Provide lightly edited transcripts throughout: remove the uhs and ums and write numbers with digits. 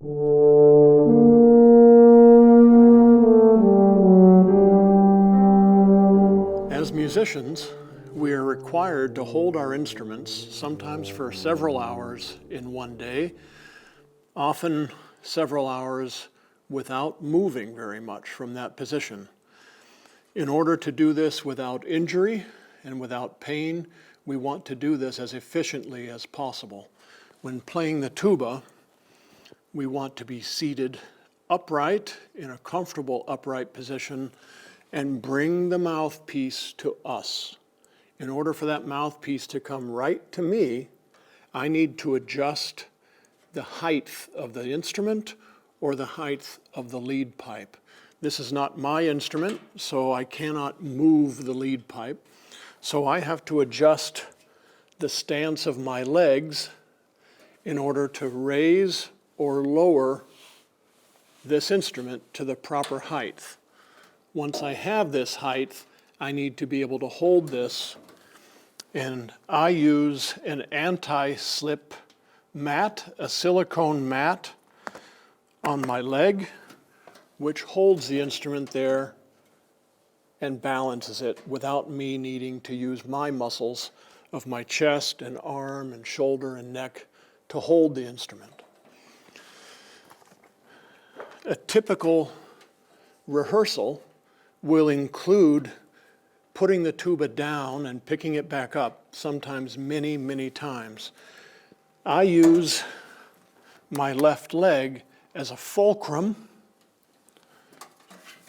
As musicians, we are required to hold our instruments, sometimes for several hours in one day, often several hours without moving very much from that position. In order to do this without injury and without pain, we want to do this as efficiently as possible. When playing the tuba, we want to be seated upright, in a comfortable upright position, and bring the mouthpiece to us. In order for that mouthpiece to come right to me, I need to adjust the height of the instrument or the height of the lead pipe. This is not my instrument, so I cannot move the lead pipe. So I have to adjust the stance of my legs in order to raise or lower this instrument to the proper height. Once I have this height, I need to be able to hold this, and I use an anti-slip mat, a silicone mat on my leg, which holds the instrument there and balances it without me needing to use my muscles of my chest and arm and shoulder and neck to hold the instrument. A typical rehearsal will include putting the tuba down and picking it back up, sometimes many, many times. I use my left leg as a fulcrum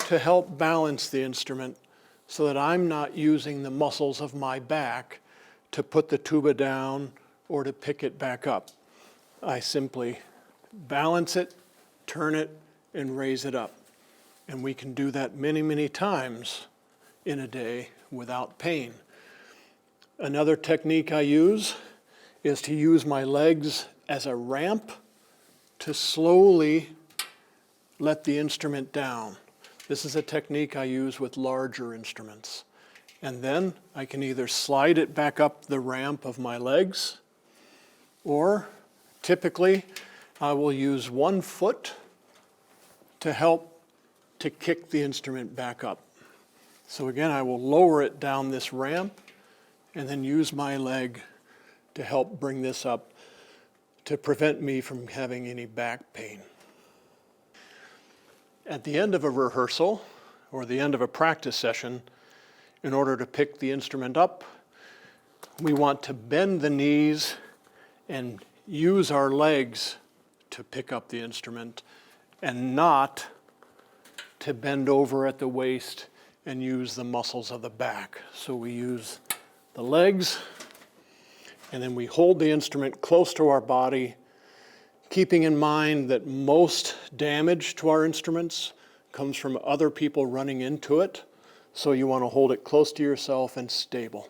to help balance the instrument so that I'm not using the muscles of my back to put the tuba down or to pick it back up. I simply balance it, turn it, and raise it up. And we can do that many, many times in a day without pain. Another technique I use is to use my legs as a ramp to slowly let the instrument down. This is a technique I use with larger instruments. And then I can either slide it back up the ramp of my legs, or typically I will use one foot to help to kick the instrument back up. So again, I will lower it down this ramp and then use my leg to help bring this up to prevent me from having any back pain. At the end of a rehearsal or the end of a practice session, in order to pick the instrument up, we want to bend the knees and use our legs to pick up the instrument, and not to bend over at the waist and use the muscles of the back. So we use the legs, and then we hold the instrument close to our body, keeping in mind that most damage to our instruments comes from other people running into it. So you want to hold it close to yourself and stable.